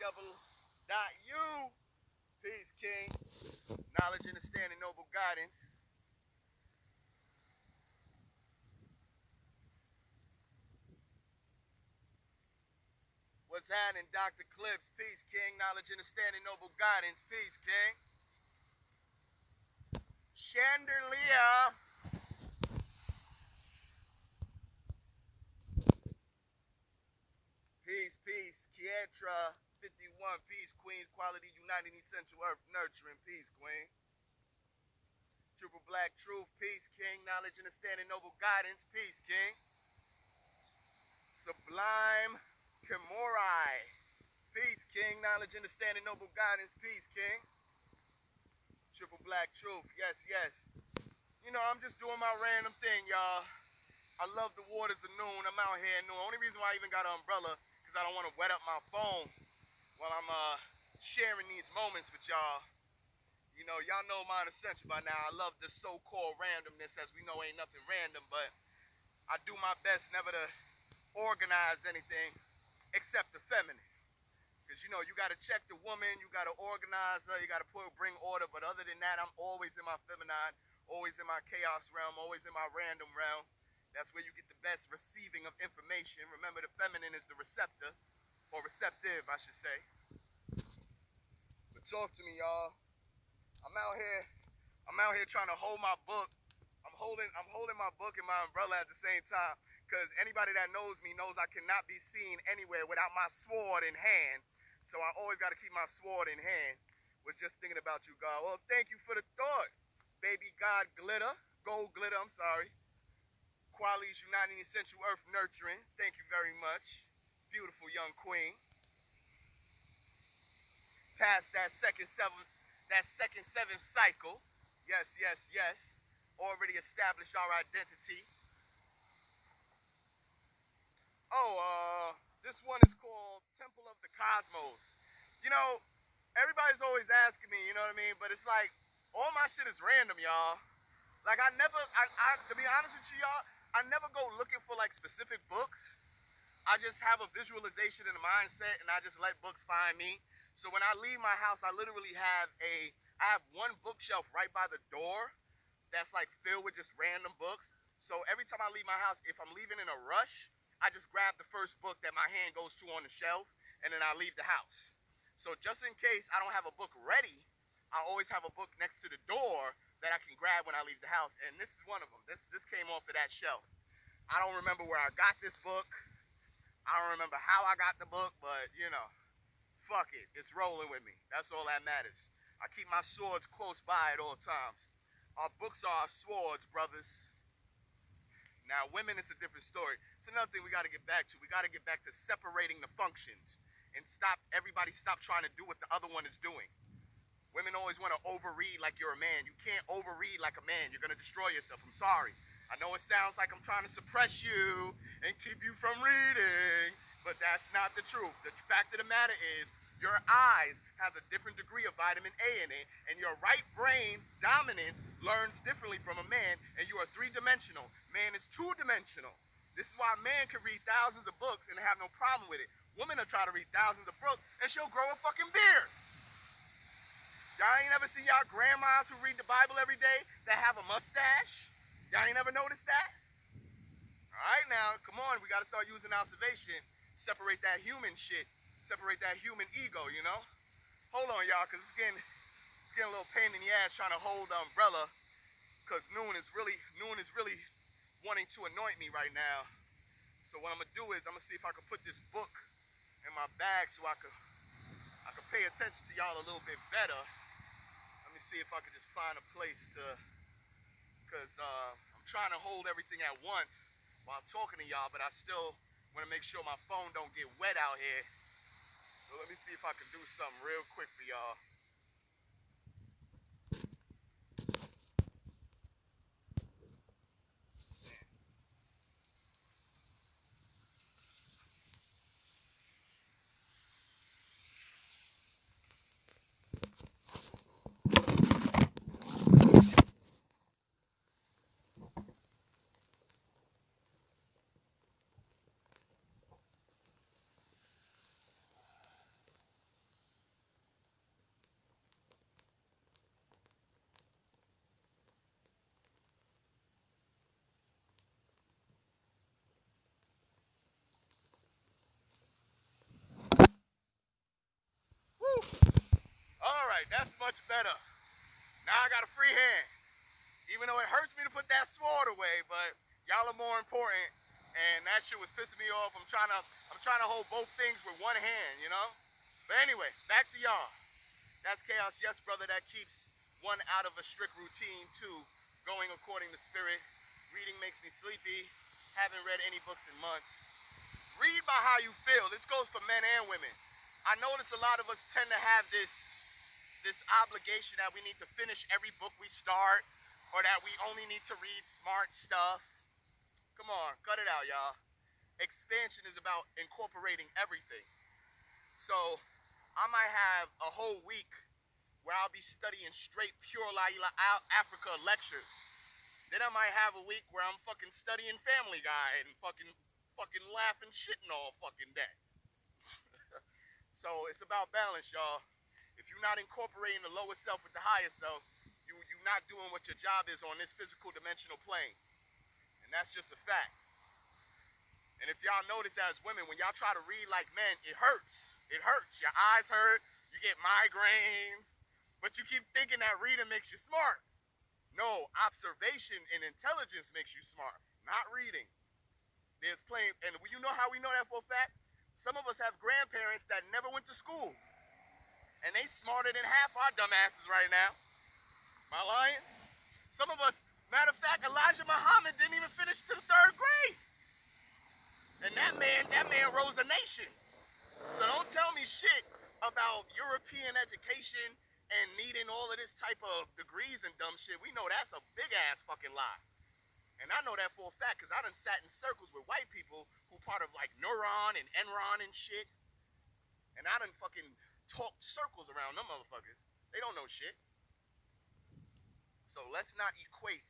www.u. Peace, King. Knowledge, understanding, noble guidance. What's happening, Dr. Clips? Peace, King. Knowledge, understanding, noble guidance. Peace, King. Chandelier. Peace, peace. Kietra 51. Peace, Queens. Quality uniting essential earth nurturing. Peace, Queen. Triple Black Truth. Peace, King. Knowledge, understanding, noble guidance. Peace, King. Sublime Kimurai. Peace, King. Knowledge, understanding, noble guidance. Peace, King. Triple Black Truth. Yes, yes. You know, I'm just doing my random thing, y'all. I love the waters of noon. I'm out here at noon. Only reason why I even got an umbrella, because I don't want to wet up my phone while I'm sharing these moments with y'all. You know, y'all know mine essential by now. I love the so-called randomness, as we know ain't nothing random, but I do my best never to organize anything except the feminine. Because, you know, you got to check the woman, you got to organize her, you got to bring order. But other than that, I'm always in my feminine, always in my chaos realm, always in my random realm. That's where you get the best receiving of information. Remember, the feminine is the receptor, or receptive, I should say. But talk to me, y'all. I'm out here trying to hold my book. I'm holding my book and my umbrella at the same time. Because anybody that knows me knows I cannot be seen anywhere without my sword in hand. So I always got to keep my sword in hand. Was just thinking about you, God. Well, thank you for the thought. Baby God Glitter. Gold Glitter, I'm sorry. Qualities uniting essential earth nurturing. Thank you very much. Beautiful young queen. Past that second seventh cycle. Yes, yes, yes. Already established our identity. Oh, this one is called Temple of the Cosmos. You know, everybody's always asking me, you know what I mean? But it's like, all my shit is random, y'all. Like, to be honest with you, y'all, I never go looking for, like, specific books. I just have a visualization and a mindset, and I just let books find me. So when I leave my house, I literally I have one bookshelf right by the door that's, like, filled with just random books. So every time I leave my house, if I'm leaving in a rush, I just grab the first book that my hand goes to on the shelf, and then I leave the house. So just in case I don't have a book ready, I always have a book next to the door that I can grab when I leave the house, and this is one of them. This came off of that shelf. I don't remember where I got this book. I don't remember how I got the book, but, you know, fuck it. It's rolling with me. That's all that matters. I keep my swords close by at all times. Our books are our swords, brothers. Now, women, it's a different story. It's another thing we got to get back to. We got to get back to separating the functions and everybody stop trying to do what the other one is doing. Women always want to overread like you're a man. You can't overread like a man. You're going to destroy yourself. I'm sorry. I know it sounds like I'm trying to suppress you and keep you from reading, but that's not the truth. The fact of the matter is, your eyes has a different degree of vitamin A in it, and your right brain dominance learns differently from a man, and you are three-dimensional. Man is two-dimensional. This is why a man can read thousands of books and have no problem with it. Women will try to read thousands of books, and she'll grow a fucking beard. Y'all ain't ever see y'all grandmas who read the Bible every day that have a mustache? Y'all ain't never noticed that? All right, now, come on. We got to start using observation. Separate that human shit. Separate that human ego, you know? Hold on, y'all, because it's getting a little pain in the ass trying to hold the umbrella, because noon is really wanting to anoint me right now. So what I'm going to do is I'm going to see if I can put this book in my bag so I could pay attention to y'all a little bit better. Let me see if I could just find a place to, because I'm trying to hold everything at once while talking to y'all, but I still want to make sure my phone don't get wet out here. So let me see if I can do something real quick for y'all. much better. Now I got a free hand. Even though it hurts me to put that sword away, but y'all are more important. And that shit was pissing me off. I'm trying to hold both things with one hand, you know? But anyway, back to y'all. That's chaos, yes, brother. That keeps one out of a strict routine, two, going according to spirit. Reading makes me sleepy. Haven't read any books in months. Read by how you feel. This goes for men and women. I notice a lot of us tend to have this obligation that we need to finish every book we start, or that we only need to read smart stuff. Come on, cut it out, y'all. Expansion is about incorporating everything. So I might have a whole week where I'll be studying straight pure Laila Africa lectures. Then I might have a week where I'm fucking studying Family Guy and fucking laughing shitting all fucking day. So it's about balance, y'all. If you're not incorporating the lower self with the higher self, you're not doing what your job is on this physical dimensional plane. And that's just a fact. And if y'all notice as women, when y'all try to read like men, it hurts. It hurts. Your eyes hurt. You get migraines. But you keep thinking that reading makes you smart. No, observation and intelligence makes you smart, not reading. There's plain, and you know how we know that for a fact? Some of us have grandparents that never went to school. And they smarter than half our dumbasses right now. Am I lying? Some of us, matter of fact, Elijah Muhammad didn't even finish to the 3rd grade. And that man rose a nation. So don't tell me shit about European education and needing all of this type of degrees and dumb shit. We know that's a big ass fucking lie. And I know that for a fact because I done sat in circles with white people who part of like Neuron and Enron and shit. And I done fucking talked circles around them motherfuckers. They don't know shit. So let's not equate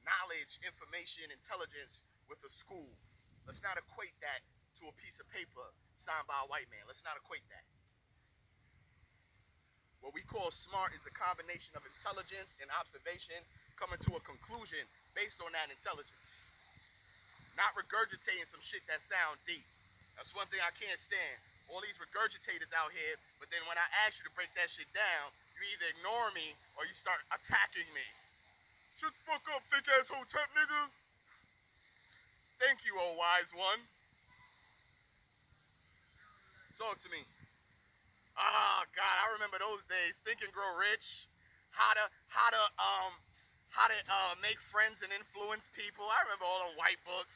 knowledge, information, intelligence with a school. Let's not equate that to a piece of paper signed by a white man. Let's not equate that. What we call smart is the combination of intelligence and observation coming to a conclusion based on that intelligence. Not regurgitating some shit that sound deep. That's one thing I can't stand. All these regurgitators out here, but then when I ask you to break that shit down, you either ignore me or you start attacking me. Shut the fuck up, fake ass hotep nigga. Thank you, oh wise one. Talk to me. Oh God, I remember those days. Think and Grow Rich. How to make friends and influence people. I remember all them white books.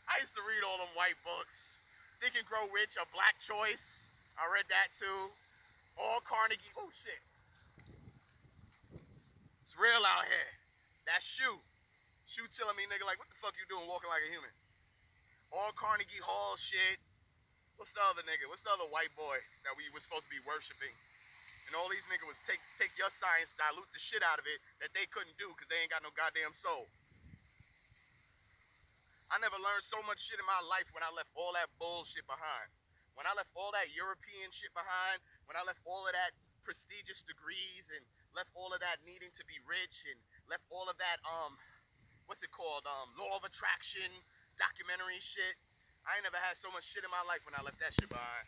I used to read all them white books. Think and Grow Rich, A Black Choice. I read that too. All Carnegie. Oh shit. It's real out here. That's Shoe. Shoe telling me, nigga, like, what the fuck you doing walking like a human? All Carnegie Hall shit. What's the other nigga? What's the other white boy that we were supposed to be worshiping? And all these niggas was take your science, dilute the shit out of it that they couldn't do because they ain't got no goddamn soul. I never learned so much shit in my life when I left all that bullshit behind. When I left all that European shit behind, when I left all of that prestigious degrees and left all of that needing to be rich and left all of that, what's it called, law of attraction, documentary shit. I ain't never had so much shit in my life when I left that shit behind.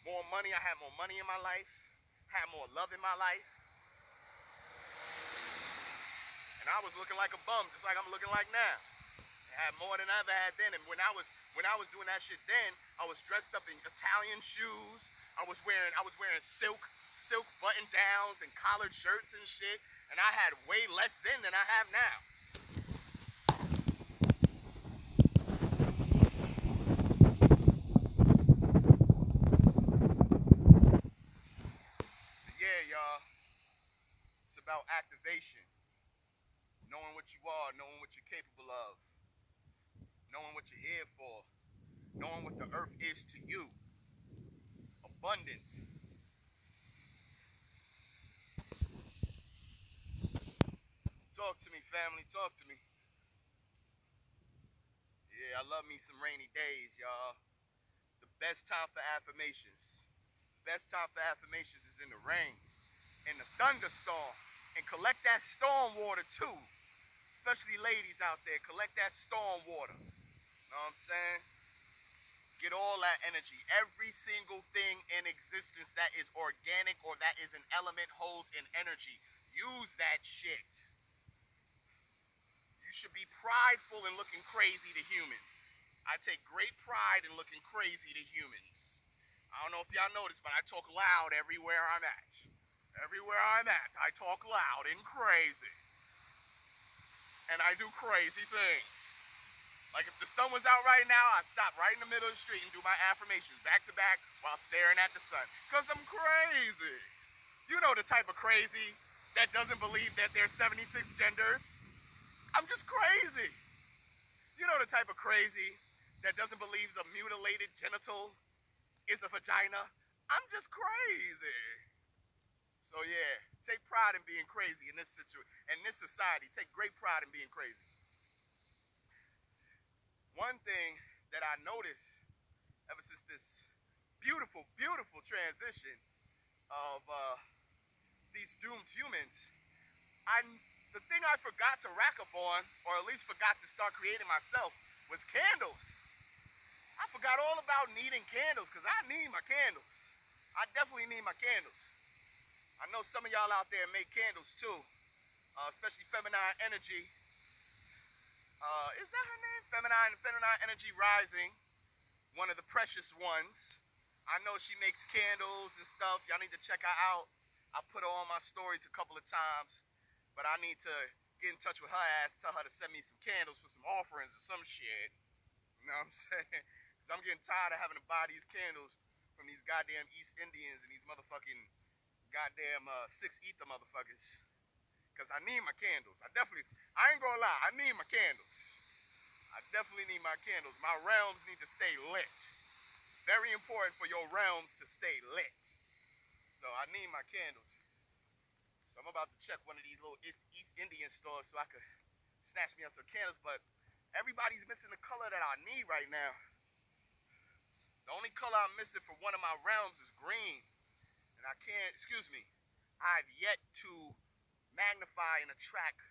More money, I had more money in my life, had more love in my life. And I was looking like a bum, just like I'm looking like now. I had more than I ever had then, and when I was doing that shit then, I was dressed up in Italian shoes. I was wearing silk button downs and collared shirts and shit, and I had way less then than I have now. Yeah, y'all. It's about activation. Knowing what you are, knowing what you're capable of. Knowing what you're here for. Knowing what the earth is to you. Abundance. Talk to me, family. Talk to me. Yeah, I love me some rainy days, y'all. The best time for affirmations. Best time for affirmations is in the rain. In the thunderstorm. And collect that storm water too. Especially ladies out there. Collect that storm water. Know what I'm saying? Get all that energy. Every single thing in existence that is organic or that is an element holds an energy. Use that shit. You should be prideful in looking crazy to humans. I take great pride in looking crazy to humans. I don't know if y'all noticed, but I talk loud everywhere I'm at. Everywhere I'm at, I talk loud and crazy. And I do crazy things. Like if the sun was out right now, I'd stop right in the middle of the street and do my affirmations back to back while staring at the sun. Because I'm crazy. You know the type of crazy that doesn't believe that there's 76 genders. I'm just crazy. You know the type of crazy that doesn't believe a mutilated genital is a vagina. I'm just crazy. So yeah, take pride in being crazy in this society. Take great pride in being crazy. One thing that I noticed ever since this beautiful, beautiful transition of these doomed humans, the thing I forgot to rack up on, or at least forgot to start creating myself, was candles. I forgot all about needing candles, because I need my candles. I definitely need my candles. I know some of y'all out there make candles too, especially Feminine Energy. Is that her name? Feminine Energy Rising, one of the precious ones. I know she makes candles and stuff. Y'all need to check her out. I put her on my stories a couple of times, but I need to get in touch with her ass, tell her to send me some candles for some offerings or some shit. You know what I'm saying? Because I'm getting tired of having to buy these candles from these goddamn East Indians and these motherfucking goddamn Six Ether motherfuckers. Because I need my candles. I ain't gonna lie, I need my candles. I definitely need my candles. My realms need to stay lit. Very important for your realms to stay lit. So I need my candles. So I'm about to check one of these little East Indian stores so I could snatch me up some candles, but everybody's missing the color that I need right now. The only color I'm missing for one of my realms is green. And I can't, I've yet to magnify and attract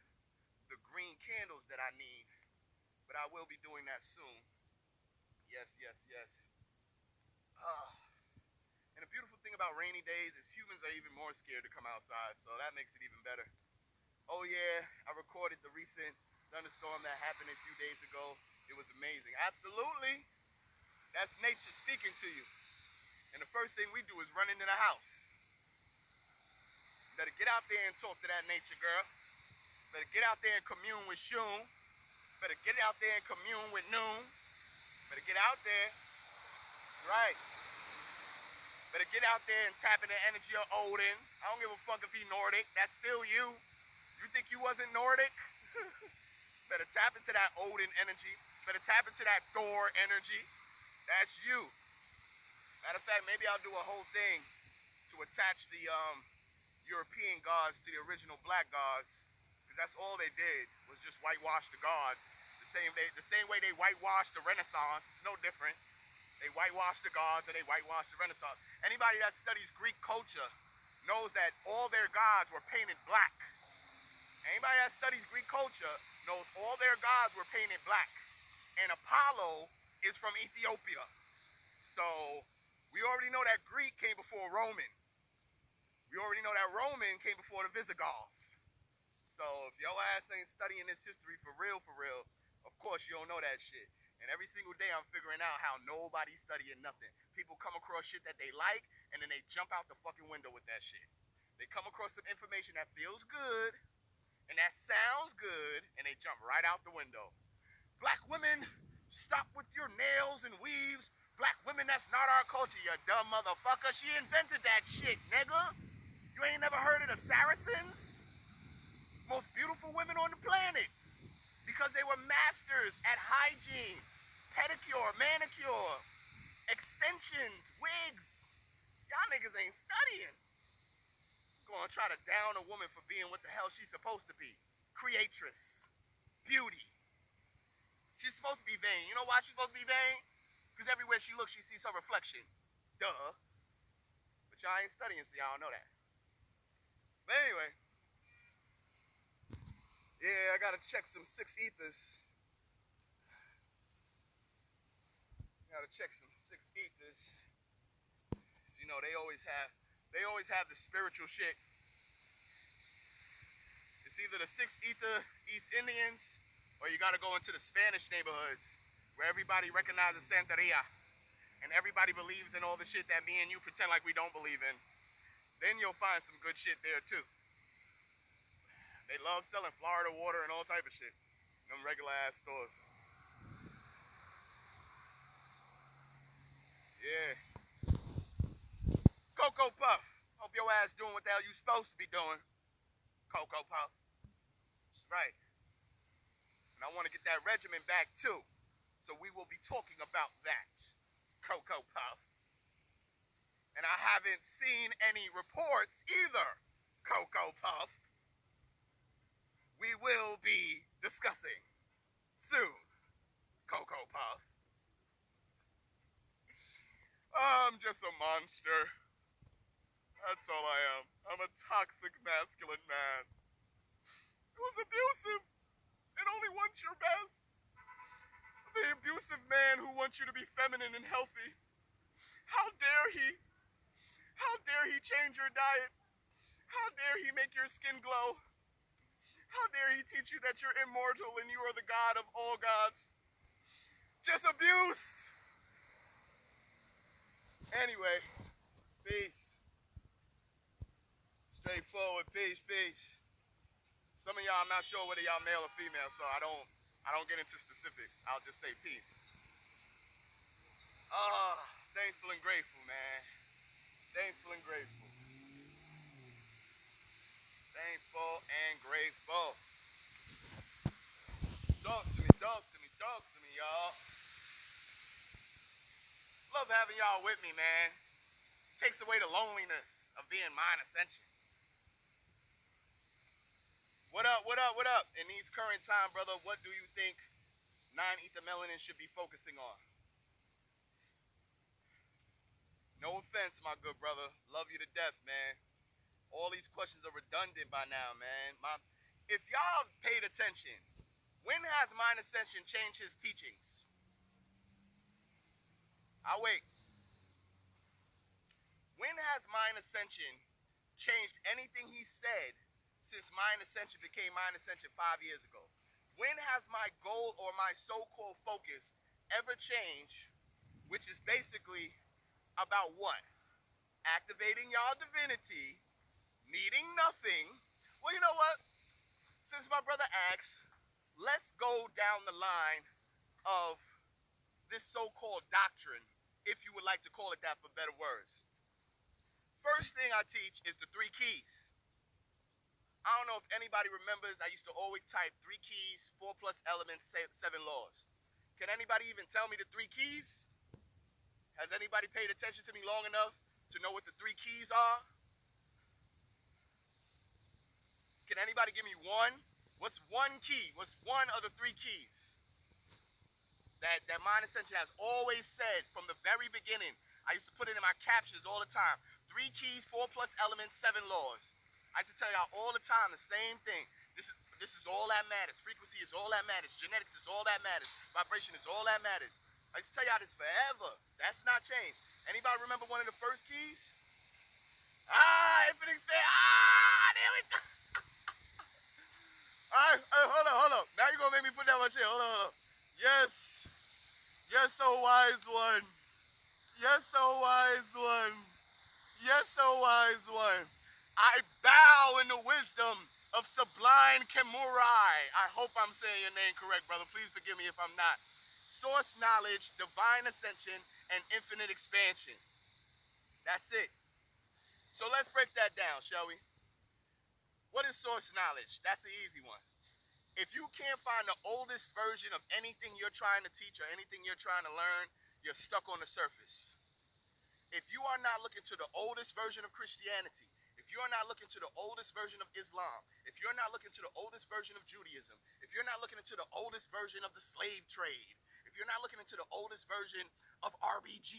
the green candles that I need. But I will be doing that soon. Yes. And the beautiful thing about rainy days is humans are even more scared to come outside, so that makes it even better. Oh yeah, I recorded the recent thunderstorm that happened a few days ago. It was amazing. Absolutely. That's nature speaking to you. And the first thing we do is run into the house. You better get out there and talk to that nature girl. Better get out there and commune with Shun. Better get out there and commune with Noon. Better get out there. That's right. Better get out there and tap in the energy of Odin. I don't give a fuck if he's Nordic. That's still you. You think you wasn't Nordic? Better tap into that Odin energy. Better tap into that Thor energy. That's you. Matter of fact, maybe I'll do a whole thing to attach the European gods to the original black gods. Because that's all they did was just whitewash the gods. The same way they whitewashed the Renaissance. It's no different. They whitewashed the gods and they whitewashed the Renaissance. Anybody that studies Greek culture knows that all their gods were painted black. Anybody that studies Greek culture knows all their gods were painted black. And Apollo is from Ethiopia. So we already know that Greek came before Roman. We already know that Roman came before the Visigoths. So if your ass ain't studying this history for real, of course you don't know that shit. And every single day I'm figuring out how nobody's studying nothing. People come across shit that they like, and then they jump out the fucking window with that shit. They come across some information that feels good, and that sounds good, and they jump right out the window. Black women, stop with your nails and weaves. Black women, that's not our culture, you dumb motherfucker. She invented that shit, nigga. You ain't never heard of the Saracens? Most beautiful women on the planet. Because they were masters at hygiene, pedicure, manicure, extensions, wigs. Y'all niggas ain't studying. Gonna try to down a woman for being what the hell she's supposed to be. Creatress. Beauty. She's supposed to be vain. You know why she's supposed to be vain? Because everywhere she looks, she sees her reflection. Duh. But y'all ain't studying, so y'all don't know that. But anyway. Yeah, I gotta check some Six Ethers. Gotta check some six ethers, you know, they always have the spiritual shit. It's either the six ether East Indians, or you gotta go into the Spanish neighborhoods where everybody recognizes Santeria and everybody believes in all the shit that me and you pretend like we don't believe in. Then you'll find some good shit there too. They love selling Florida water and all type of shit. Them regular ass stores. Yeah. Cocoa Puff. Hope your ass doing what the hell you supposed to be doing. Cocoa Puff. That's right. And I want to get that regimen back too. So we will be talking about that. Cocoa Puff. And I haven't seen any reports either. Cocoa Puff. We will be discussing soon. Cocoa Puff. I'm just a monster. That's all I am. I'm a toxic masculine man who's abusive and only wants your best. The abusive man who wants you to be feminine and healthy. How dare he? How dare he change your diet? How dare he make your skin glow? How dare he teach you that you're immortal and you are the god of all gods? Just abuse! Anyway, peace. Straightforward, peace, peace. Some of y'all, I'm not sure whether y'all male or female, so I don't get into specifics. I'll just say peace. Thankful and grateful, man. Thankful and grateful. Thankful and grateful. Talk to me, talk to me, talk to me, y'all. Love having y'all with me, man. Takes away the loneliness of being mind ascension. What up, what up, what up? In these current time, brother, what do you think 9-ether melanin should be focusing on? No offense, my good brother. Love you to death, man. All these questions are redundant by now, man. If y'all paid attention, when has Mind Ascension changed his teachings? I'll wait. When has Mind Ascension changed anything he said since Mind Ascension became Mind Ascension 5 years ago? When has my goal or my so-called focus ever changed, which is basically about what? Activating y'all divinity, needing nothing. Well, you know what? Since my brother asked, let's go down the line of this so-called doctrine, if you would like to call it that for better words. First thing I teach is the 3 keys. I don't know if anybody remembers, I used to always type 3 keys, 4 plus elements, 7 laws. Can anybody even tell me the 3 keys? Has anybody paid attention to me long enough to know what the 3 keys are? Can anybody give me one? What's one key? What's one of the 3 keys that Mind Ascension has always said from the very beginning? I used to put it in my captions all the time. 3 keys, 4 plus elements, 7 laws. I used to tell y'all all the time the same thing. This is all that matters. Frequency is all that matters. Genetics is all that matters. Vibration is all that matters. I used to tell y'all this forever. That's not changed. Anybody remember one of the first keys? Infinite expand. There we go. Alright, hold up. Now you're gonna make me put down my shit. Hold up. Yes. Yes, oh wise one. Yes, oh wise one. Yes, oh wise one. I bow in the wisdom of Sublime Kemurai. I hope I'm saying your name correct, brother. Please forgive me if I'm not. Source knowledge, divine ascension, and infinite expansion. That's it. So let's break that down, shall we? What is source knowledge? That's the easy one. If you can't find the oldest version of anything you're trying to teach or anything you're trying to learn, you're stuck on the surface. If you are not looking to the oldest version of Christianity, if you're not looking to the oldest version of Islam, if you're not looking to the oldest version of Judaism, if you're not looking into the oldest version of the slave trade, if you're not looking into the oldest version of RBG,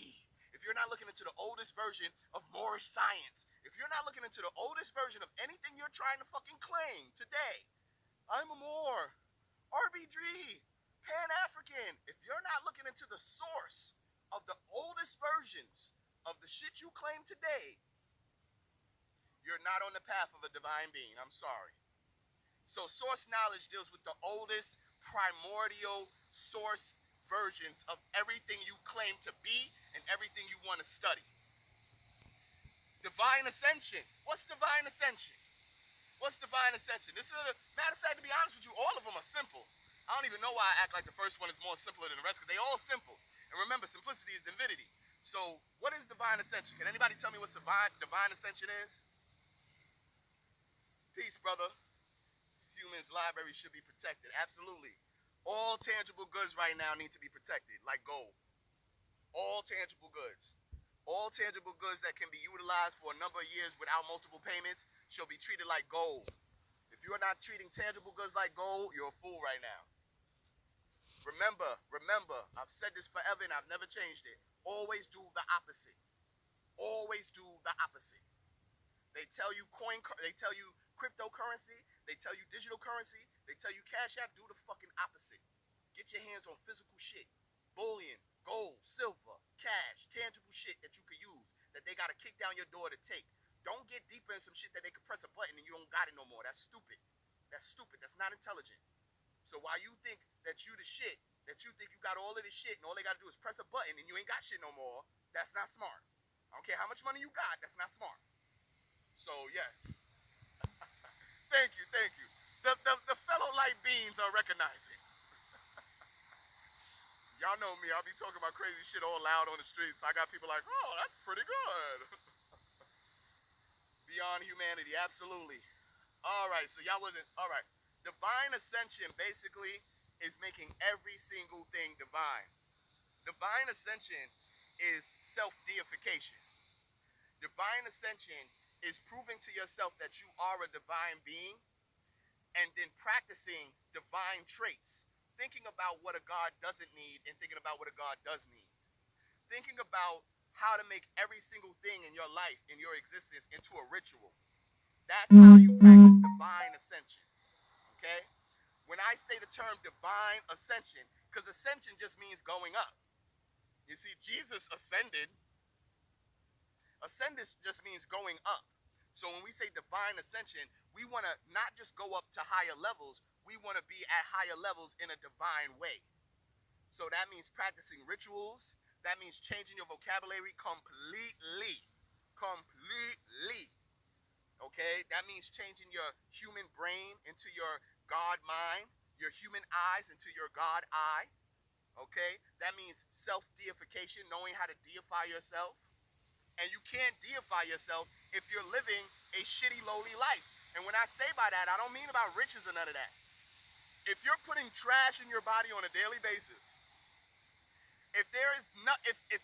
if you're not looking into the oldest version of Moorish science, if you're not looking into the oldest version of anything you're trying to fucking claim today, I'm a Moor, RBG, Pan-African, if you're not looking into the source of the oldest versions of the shit you claim today, you're not on the path of a divine being. I'm sorry. So source knowledge deals with the oldest primordial source versions of everything you claim to be and everything you want to study. Divine ascension. What's divine ascension? What's divine ascension? This is a matter of fact, to be honest with you, all of them are simple. I don't even know why I act like the first one is more simpler than the rest, because they all simple. And remember, simplicity is divinity. So what is divine ascension? Can anybody tell me what divine ascension is? Peace, brother. Humans' library should be protected. Absolutely. All tangible goods right now need to be protected, like gold. All tangible goods. All tangible goods that can be utilized for a number of years without multiple payments shall be treated like gold. If you're not treating tangible goods like gold, you're a fool right now. Remember, I've said this forever and I've never changed it. Always do the opposite. Always do the opposite. They tell you cryptocurrency, they tell you digital currency, they tell you Cash App, do the fucking opposite. Get your hands on physical shit. Bullion, gold, silver, cash, tangible shit that you could use, that they gotta kick down your door to take. Don't get deeper in some shit that they can press a button and you don't got it no more. That's stupid. That's stupid. That's not intelligent. So while you think that you the shit, that you think you got all of this shit and all they gotta do is press a button and you ain't got shit no more, that's not smart. I don't care how much money you got, that's not smart. So yeah. Thank you. The fellow light beings are recognizing. Y'all know me, I'll be talking about crazy shit all loud on the streets. I got people like, oh, that's pretty good. Beyond humanity, absolutely. Alright, so y'all wasn't, alright. Divine ascension basically is making every single thing divine. Divine ascension is self-deification. Divine ascension is proving to yourself that you are a divine being and then practicing divine traits. Thinking about what a God doesn't need and thinking about what a God does need. Thinking about how to make every single thing in your life, in your existence, into a ritual. That's how you practice divine ascension. Okay? When I say the term divine ascension, because ascension just means going up. You see, Jesus ascended. Ascendance just means going up. So when we say divine ascension, we want to not just go up to higher levels, we want to be at higher levels in a divine way. So that means practicing rituals, that means changing your vocabulary completely. Okay? That means changing your human brain into your God mind, your human eyes into your God eye. Okay? That means self-deification, knowing how to deify yourself. And you can't deify yourself if you're living a shitty, lowly life. And when I say by that, I don't mean about riches or none of that. If you're putting trash in your body on a daily basis, if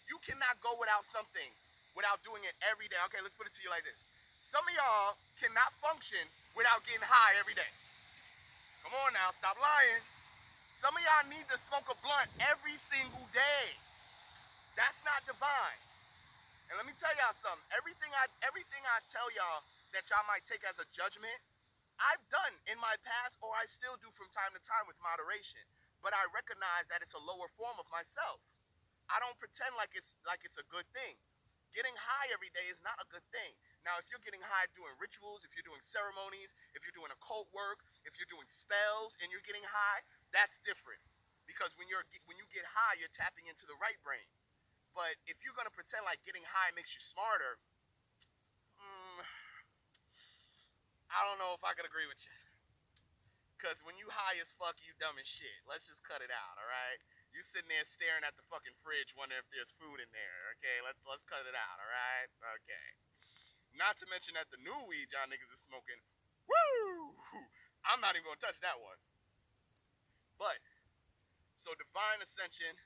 you cannot go without something, without doing it every day, okay, let's put it to you like this. Some of y'all cannot function without getting high every day. Come on now, stop lying. Some of y'all need to smoke a blunt every single day. That's not divine. And let me tell y'all something. Everything I tell y'all that y'all might take as a judgment, I've done in my past, or I still do from time to time with moderation. But I recognize that it's a lower form of myself. I don't pretend like it's a good thing. Getting high every day is not a good thing. Now, if you're getting high doing rituals, if you're doing ceremonies, if you're doing occult work, if you're doing spells and you're getting high, that's different. Because when you get high, you're tapping into the right brain. But if you're going to pretend like getting high makes you smarter, I don't know if I could agree with you. Because when you high as fuck, you dumb as shit. Let's just cut it out, all right? You sitting there staring at the fucking fridge wondering if there's food in there, okay? Let's cut it out, all right? Okay. Not to mention that the new weed y'all niggas is smoking, woo! I'm not even going to touch that one. But, so divine ascension,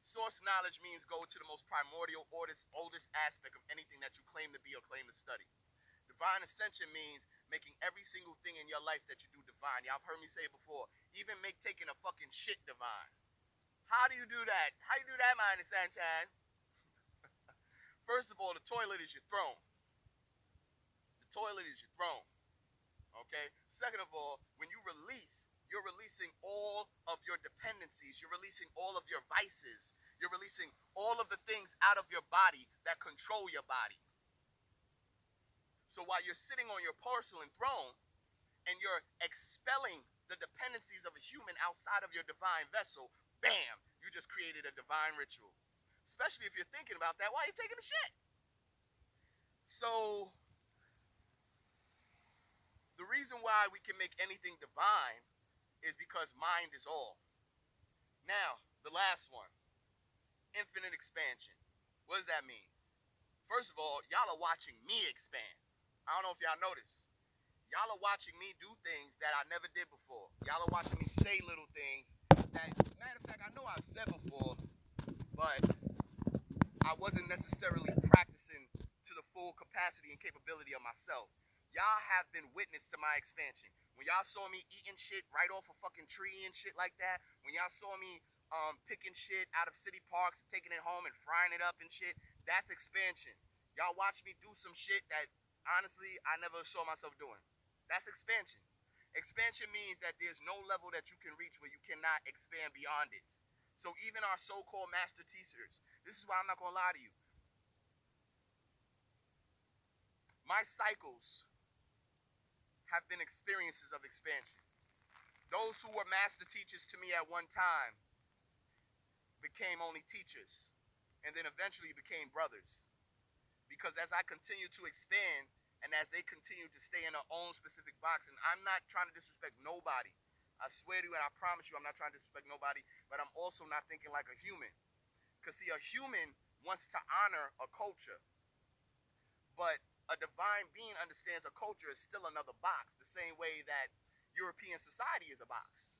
source knowledge means go to the most primordial, oldest aspect of anything that you claim to be or claim to study. Divine ascension means making every single thing in your life that you do divine. Y'all have heard me say it before. Even make taking a fucking shit divine. How do you do that? How do you do that, Minor Sanchez? First of all, the toilet is your throne. The toilet is your throne. Okay? Second of all, when you release, you're releasing all of your dependencies. You're releasing all of your vices. You're releasing all of the things out of your body that control your body. So while you're sitting on your porcelain throne and you're expelling the dependencies of a human outside of your divine vessel, bam, you just created a divine ritual. Especially if you're thinking about that while you're taking a shit. So the reason why we can make anything divine is because mind is all. Now, the last one, infinite expansion. What does that mean? First of all, y'all are watching me expand. I don't know if y'all notice. Y'all are watching me do things that I never did before. Y'all are watching me say little things that, matter of fact, I know I've said before, but I wasn't necessarily practicing to the full capacity and capability of myself. Y'all have been witness to my expansion. When y'all saw me eating shit right off a fucking tree and shit like that, when y'all saw me picking shit out of city parks and taking it home and frying it up and shit, that's expansion. Y'all watch me do some shit that honestly I never saw myself doing. That's expansion. Expansion means that there's no level that you can reach where you cannot expand beyond it. So even our so-called master teachers, this is why I'm not gonna lie to you. My cycles have been experiences of expansion. Those who were master teachers to me at one time became only teachers, and then eventually became brothers. Because as I continue to expand, and as they continue to stay in their own specific box, and I'm not trying to disrespect nobody. I swear to you and I promise you I'm not trying to disrespect nobody, but I'm also not thinking like a human. Because see, a human wants to honor a culture, but a divine being understands a culture is still another box, the same way that European society is a box.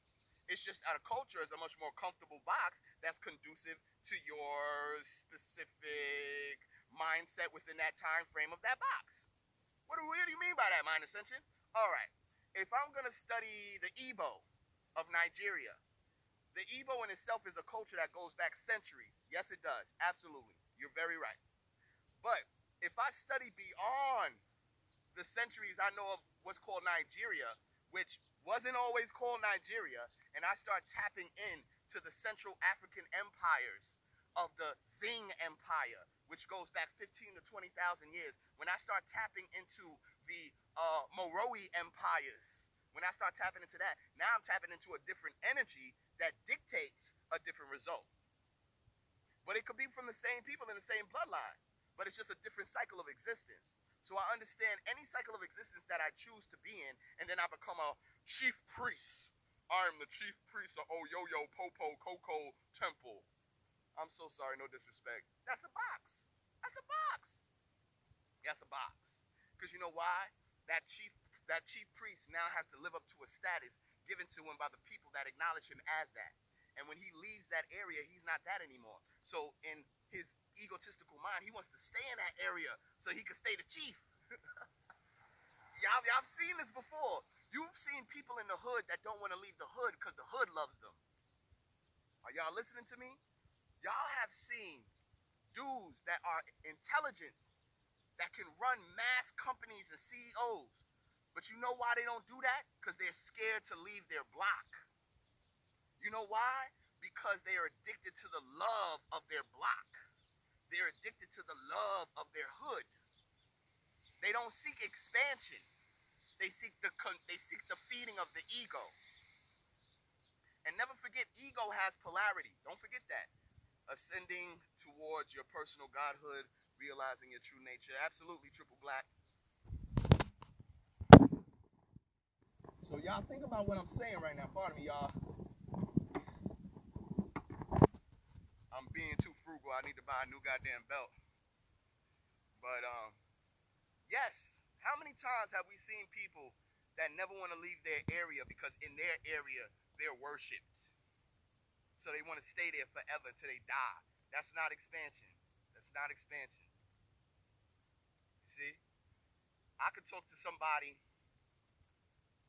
It's just that a culture is a much more comfortable box that's conducive to your specific mindset within that time frame of that box. What do you mean by that, mind ascension? All right, if I'm going to study the Igbo of Nigeria, the Igbo in itself is a culture that goes back centuries. Yes, it does. Absolutely. You're very right. But if I study beyond the centuries I know of what's called Nigeria, which wasn't always called Nigeria, and I start tapping in to the Central African empires of the Zing Empire, which goes back 15 to 20,000 years, when I start tapping into the Moroe empires, when I start tapping into that, now I'm tapping into a different energy that dictates a different result. But it could be from the same people in the same bloodline, but it's just a different cycle of existence. So I understand any cycle of existence that I choose to be in, and then I become a chief priest. I am the chief priest of Oyoyo Popo Coco Temple. I'm so sorry, no disrespect. That's a box. That's a box. That's a box. Because you know why? That chief priest now has to live up to a status given to him by the people that acknowledge him as that. And when he leaves that area, he's not that anymore. So in his egotistical mind, he wants to stay in that area so he can stay the chief. Y'all seen this before. You've seen people in the hood that don't want to leave the hood because the hood loves them. Are y'all listening to me? Y'all have seen dudes that are intelligent, that can run mass companies and CEOs. But you know why they don't do that? Because they're scared to leave their block. You know why? Because they are addicted to the love of their block. They're addicted to the love of their hood. They don't seek expansion. They seek the feeding of the ego. And never forget, ego has polarity. Don't forget that. Ascending towards your personal godhood, realizing your true nature. Absolutely, triple black. So y'all think about what I'm saying right now. Pardon me, y'all. I'm being too frugal. I need to buy a new goddamn belt. But yes. How many times have we seen people that never want to leave their area because in their area they're worshipped? So they want to stay there forever until they die. That's not expansion. That's not expansion. You see? I could talk to somebody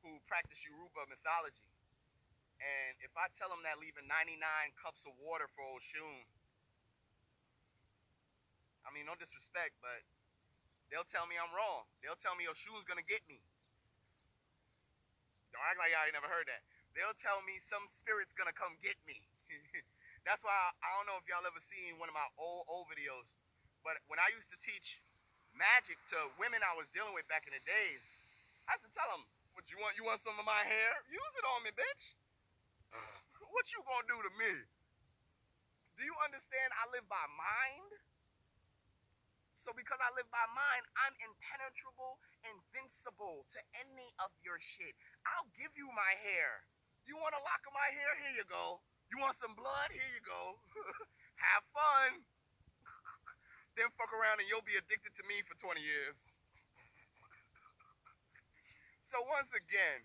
who practice Yoruba mythology, and if I tell them that leaving 99 cups of water for Oshun, I mean, no disrespect, but they'll tell me I'm wrong. They'll tell me Oshun's gonna get me. Don't act like y'all ain't never heard that. They'll tell me some spirit's gonna come get me. That's why I don't know if y'all ever seen one of my old videos, but when I used to teach magic to women I was dealing with back in the days, I used to tell them, "What you want? You want some of my hair? Use it on me, bitch. What you gonna do to me? Do you understand? I live by mind. So because I live by mind, I'm impenetrable, invincible to any of your shit. I'll give you my hair. You want a lock of my hair? Here you go. You want some blood? Here you go. Have fun. Then fuck around and you'll be addicted to me for 20 years. So once again,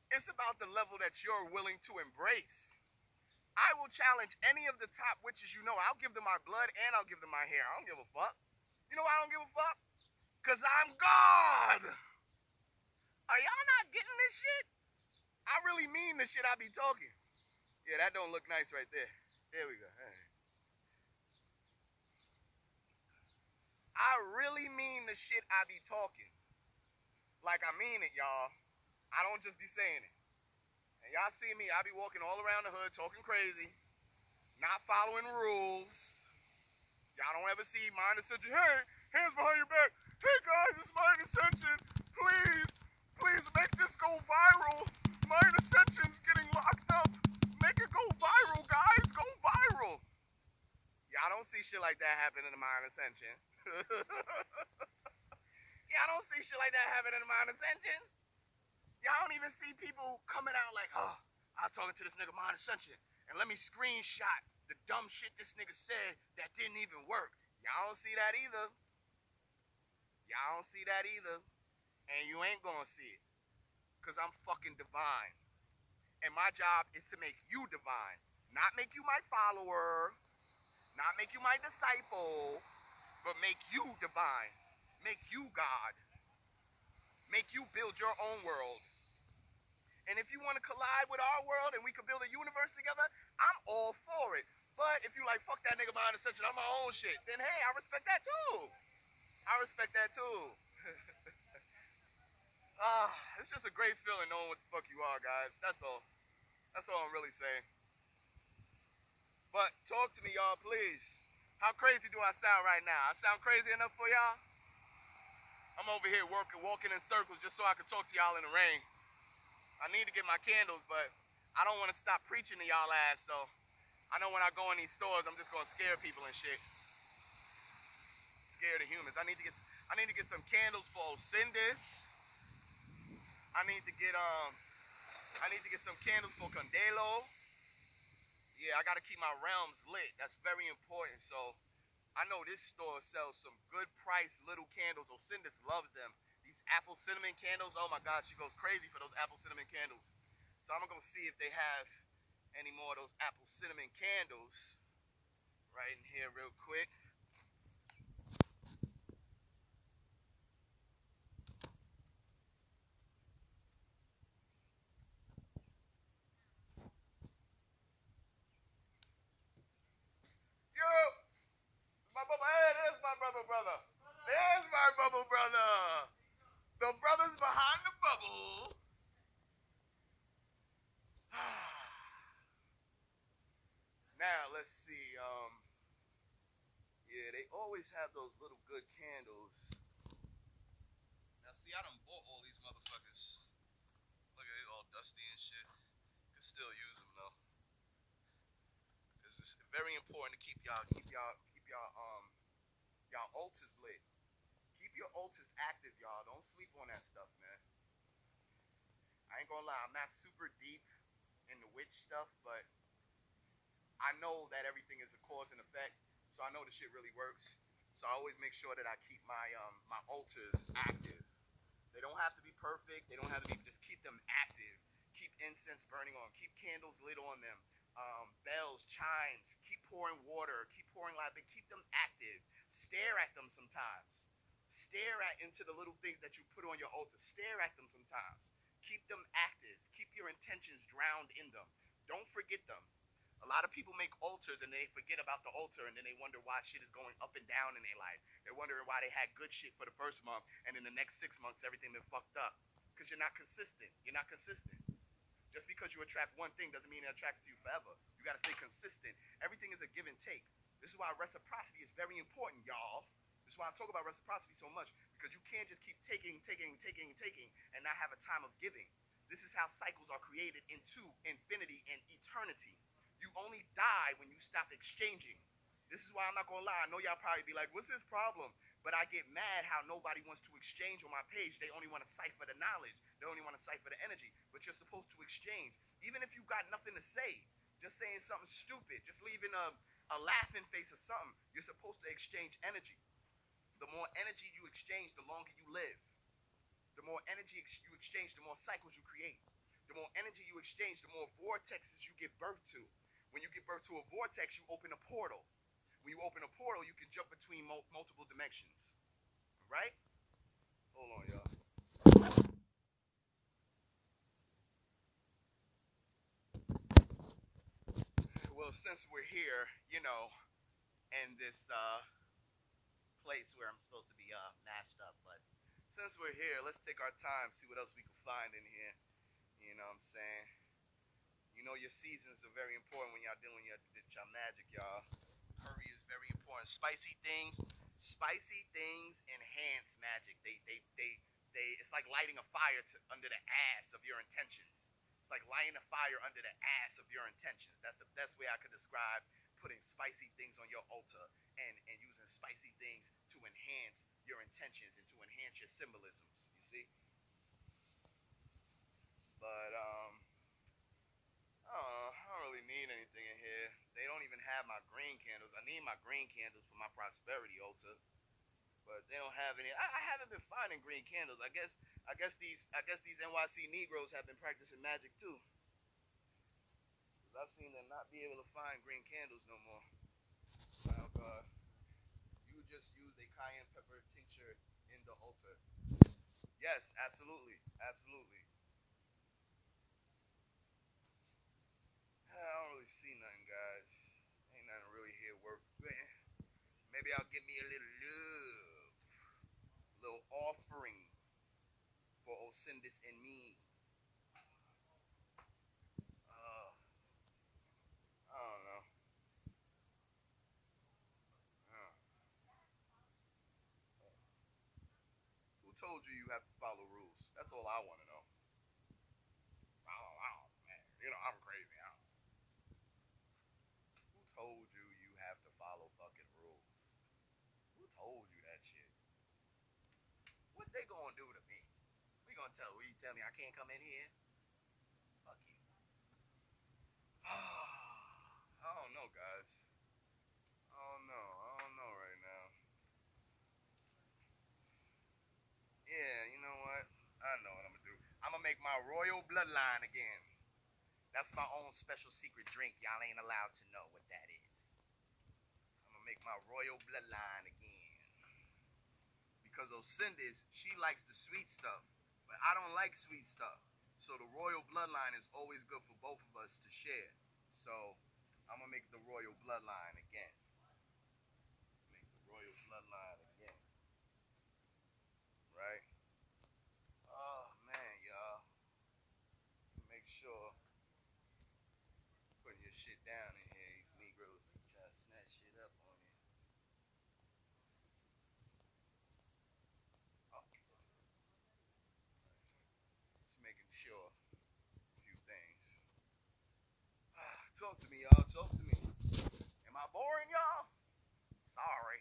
it's about the level that you're willing to embrace. I will challenge any of the top witches you know. I'll give them my blood and I'll give them my hair. I don't give a fuck. You know why I don't give a fuck? Because I'm God. Are y'all not getting this shit? I really mean the shit I be talking. Yeah, that don't look nice right there. There we go. Right. I really mean the shit I be talking. Like I mean it, y'all. I don't just be saying it. And y'all see me, I be walking all around the hood talking crazy, not following rules. Y'all don't ever see Mind Ascension. Hey, hands behind your back. Hey guys, it's Mind Ascension. Please make this go viral. Mind Ascension's getting locked up. Make it go viral, guys. Go viral. Y'all don't see shit like that happen in the Mind Ascension. Y'all don't see shit like that happen in the Mind Ascension. Y'all don't even see people coming out like, oh, I'm talking to this nigga Mind Ascension, and let me screenshot the dumb shit this nigga said that didn't even work. Y'all don't see that either. Y'all don't see that either. And you ain't gonna see it. Because I'm fucking divine. And my job is to make you divine. Not make you my follower. Not make you my disciple. But make you divine. Make you God. Make you build your own world. And if you want to collide with our world and we can build a universe together, I'm all for it. But if you like, fuck that nigga Mind Ascension, I'm my own shit, then hey, I respect that too. I respect that too. It's just a great feeling knowing what the fuck you are, guys. That's all. That's all I'm really saying. But talk to me, y'all, please. How crazy do I sound right now? I sound crazy enough for y'all? I'm over here walking in circles just so I can talk to y'all in the rain. I need to get my candles, but I don't want to stop preaching to y'all ass, so I know when I go in these stores, I'm just gonna scare people and shit. Scare the humans. I need to get some candles for Osindis. I need to get some candles for Condelo. Yeah, I gotta keep my realms lit. That's very important. So I know this store sells some good price little candles. Osindis loves them. These apple cinnamon candles, oh my god, she goes crazy for those apple cinnamon candles. So I'm gonna go see if they have any more of those apple cinnamon candles right in here real quick. Yo, my bubble. Hey, there's my brother. There's my bubble brother. The brothers behind the bubble. Now let's see. Yeah, they always have those little good candles. Now see, I done bought all these motherfuckers. Look at it, all dusty and shit. Could still use them though. Cause it's very important to keep y'all altars lit. Keep your altars active, y'all. Don't sleep on that stuff, man. I ain't gonna lie, I'm not super deep in the witch stuff, but I know that everything is a cause and effect, so I know the shit really works. So I always make sure that I keep my altars active. They don't have to be perfect. They don't have to be. Just keep them active. Keep incense burning on. Keep candles lit on them. Bells, chimes. Keep pouring water. Keep pouring light. But keep them active. Stare at them sometimes. Stare into the little things that you put on your altar. Stare at them sometimes. Keep them active. Keep your intentions drowned in them. Don't forget them. A lot of people make altars and they forget about the altar and then they wonder why shit is going up and down in their life. They're wondering why they had good shit for the first month and in the next 6 months everything been fucked up. Because you're not consistent. You're not consistent. Just because you attract one thing doesn't mean it attracts to you forever. You got to stay consistent. Everything is a give and take. This is why reciprocity is very important, y'all. This is why I talk about reciprocity so much, because you can't just keep taking, and not have a time of giving. This is how cycles are created into infinity and eternity. You only die when you stop exchanging. This is why I'm not gonna lie. I know y'all probably be like, "What's his problem?" But I get mad how nobody wants to exchange on my page. They only want to cipher the knowledge. They only want to cipher the energy. But you're supposed to exchange, even if you got nothing to say. Just saying something stupid, just leaving a laughing face or something. You're supposed to exchange energy. The more energy you exchange, the longer you live. The more energy you exchange, the more cycles you create. The more energy you exchange, the more vortexes you give birth to. When you give birth to a vortex, you open a portal. When you open a portal, you can jump between multiple dimensions. Right? Hold on, y'all. Well, since we're here, in this place where I'm supposed to be masked up, but since we're here, let's take our time, see what else we can find in here. You know what I'm saying? Your seasons are very important when y'all doing your magic, y'all. Curry is very important. Spicy things enhance magic. It's like lighting a fire under the ass of your intentions. It's like lighting a fire under the ass of your intentions. That's the best way I could describe putting spicy things on your altar, and using spicy things to enhance your intentions and to enhance your symbolisms. You see? But I don't really need anything in here. They don't even have my green candles. I need my green candles for my prosperity altar, but they don't have any. I haven't been finding green candles. I guess these NYC Negroes have been practicing magic too, because I've seen them not be able to find green candles no more. Oh God, you just use a cayenne pepper tincture in the altar. Yes, absolutely, absolutely. I don't really see nothing, guys. Ain't nothing really here worth. Maybe I'll give me a little love, little offering for Osindis and me. I don't know. Uh, who told you you have to follow rules? That's all I want to know. I don't, man. I'm crazy. Who told you you have to follow fucking rules? Who told you that shit? What they gonna do to me? We gonna tell? Will you tell me I can't come in here? Fuck you. I don't know, guys. I don't know. I don't know right now. Yeah, you know what? I know what I'm gonna do. I'm gonna make my royal bloodline again. That's my own special secret drink. Y'all ain't allowed to know what that is. I'm gonna make my royal bloodline again. Because Osindis, she likes the sweet stuff, but I don't like sweet stuff. So the royal bloodline is always good for both of us to share. So I'm gonna make the royal bloodline again. Make the royal bloodline again, right? Oh man, y'all. Make sure putting your shit down in here. These Negroes try to snatch shit up on you. Oh, just making sure a few things. Talk to me, y'all. Talk to me. Am I boring, y'all? Sorry.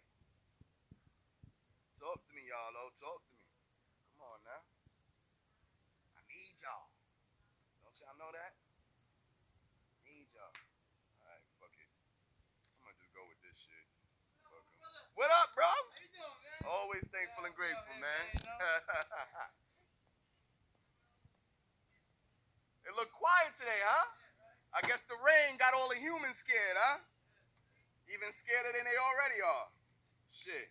Talk to me, y'all. Oh, talk to me. Come on now. I need y'all. Don't y'all know that? Need y'all. All right, fuck it. I'm gonna just go with this shit. Fuck 'em. What up, bro? How you doing, man? Always thankful and grateful, man. It looked quiet today, huh? I guess the rain got all the humans scared, huh? Even scarier than they already are. Shit.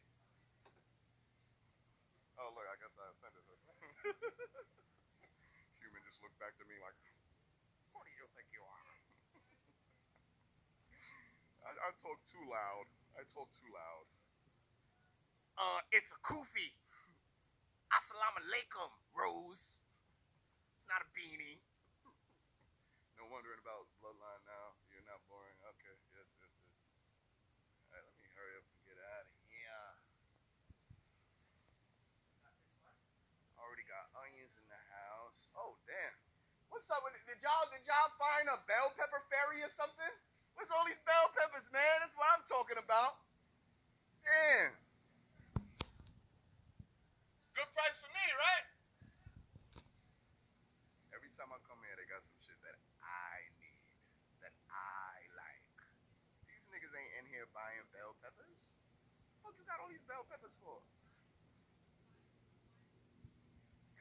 Oh, look, I guess I offended her. Human just looked back to me like, who do you think you are? I talk too loud. I talk too loud. It's a kufi. Assalamu alaikum, Rose. It's not a beanie. No wondering about bloodline now. You're not born. Did y'all find a bell pepper fairy or something? Where's all these bell peppers, man? That's what I'm talking about. Damn. Good price for me, right? Every time I come here, they got some shit that I need, that I like. These niggas ain't in here buying bell peppers. What the fuck you got all these bell peppers for?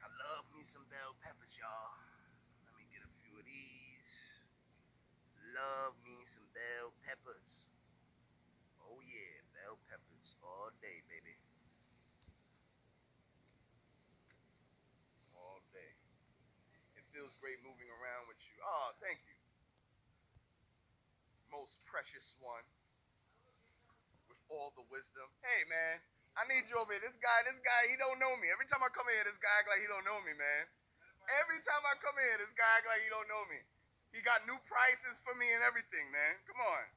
I love me some bell peppers, y'all. Let me get a few of these. Love me some bell peppers. Oh yeah, bell peppers all day, baby. All day. It feels great moving around with you. Oh, thank you. Most precious one with all the wisdom. Hey man, I need you over here. This guy, he don't know me. Every time I come here, this guy act like he don't know me, man. Every time I come here, this guy act like he don't know me. He got new prices for me and everything, man. Come on.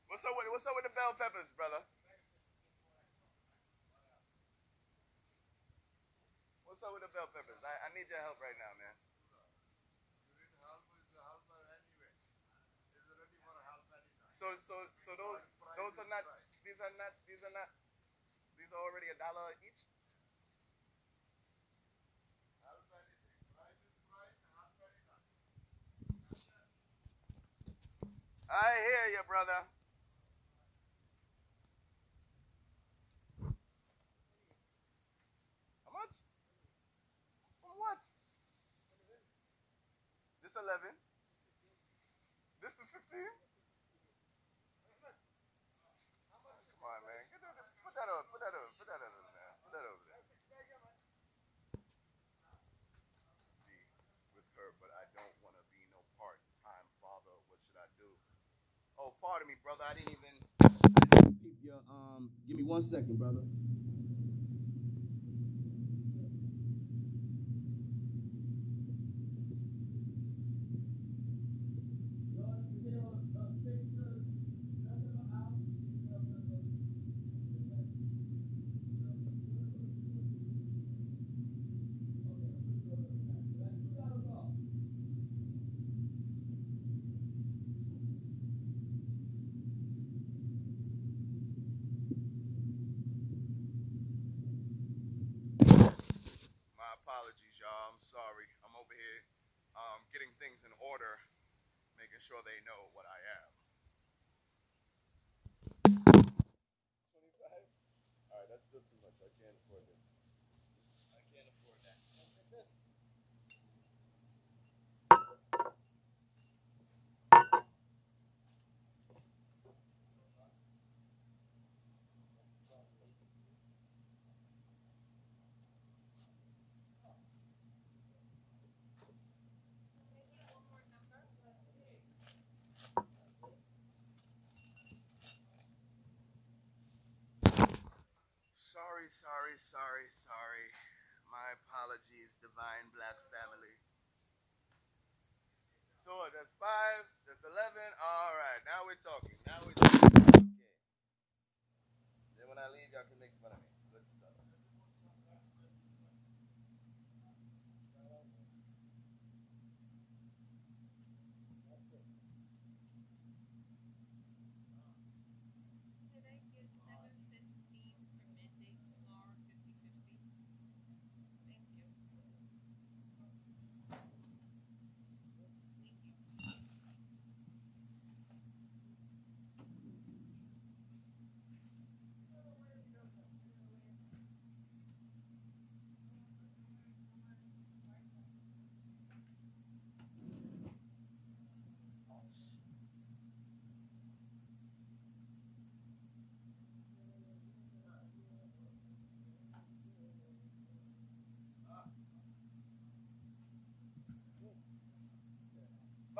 What's up with the bell peppers, brother? What's up with the bell peppers? I need your help right now, man. So those are not these are already $1 each. I hear you, brother. How much? For what? This 11. This is 15. Come on, man. Put that over. Put that over. Put that over there. Put that over there. See, with her, but I don't want to be no part-time father. What should I do? Oh, pardon me, brother. I didn't even keep your Give me 1 second, brother. My apologies, y'all. I'm sorry. I'm over here getting things in order, making sure they know what I am. 25? All right, that's still too much. I can't afford this. I can't afford that. Sorry. My apologies, Divine Black Family. So that's 5, that's 11. All right, now we're talking. Okay. Then when I leave, y'all can make fun of me. Good stuff.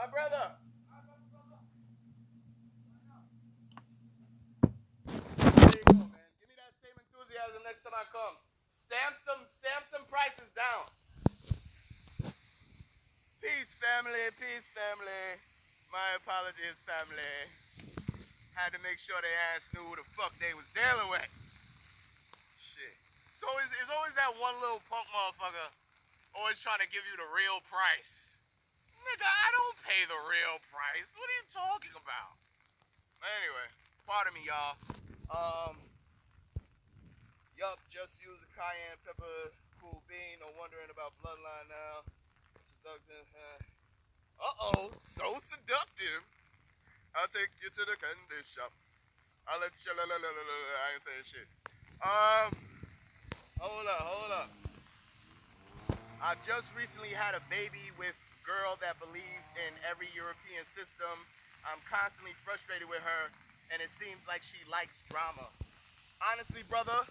My brother. There you go, man. Give me that same enthusiasm next time I come. Stamp some prices down. Peace, family. Peace, family. My apologies, family. Had to make sure they ass knew who the fuck they was dealing with. So it's always that one little punk motherfucker always trying to give you the real price. Nigga, I don't pay the real price. What are you talking about? Anyway, pardon me, y'all. Yup, just use a cayenne pepper, cool bean. No wondering about bloodline now. Seductive. Uh-oh, so seductive. I'll take you to the candy shop. I'll let you. I ain't saying shit. Hold up. I just recently had a baby with a girl that believes in every European system. I'm constantly frustrated with her, and it seems like she likes drama. Honestly, brother,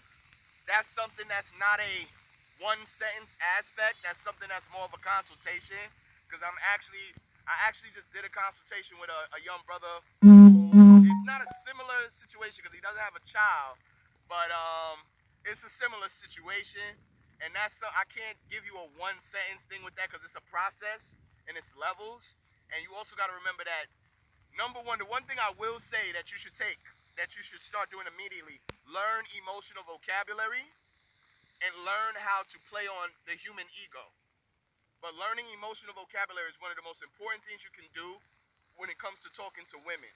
that's something that's not a one sentence aspect. That's something that's more of a consultation. Because I actually just did a consultation with a young brother. It's not a similar situation because he doesn't have a child, but it's a similar situation. And I can't give you a one sentence thing with that because it's a process and it's levels. And you also got to remember that number one, the one thing I will say that you should start doing immediately, learn emotional vocabulary and learn how to play on the human ego. But learning emotional vocabulary is one of the most important things you can do when it comes to talking to women.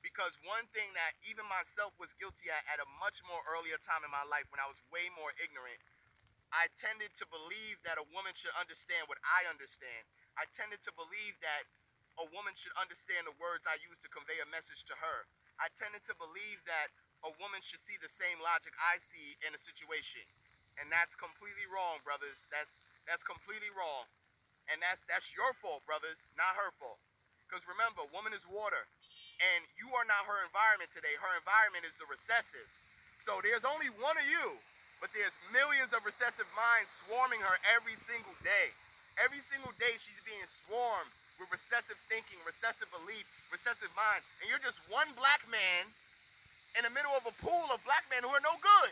Because one thing that even myself was guilty at a much more earlier time in my life when I was way more ignorant, I tended to believe that a woman should understand what I understand. I tended to believe that a woman should understand the words I use to convey a message to her. I tended to believe that a woman should see the same logic I see in a situation. And that's completely wrong, brothers. That's completely wrong. And that's your fault, brothers, not her fault. Because remember, woman is water. And you are not her environment today. Her environment is the recessive. So there's only one of you, but there's millions of recessive minds swarming her every single day. Every single day she's being swarmed with recessive thinking, recessive belief, recessive mind. And you're just one black man in the middle of a pool of black men who are no good.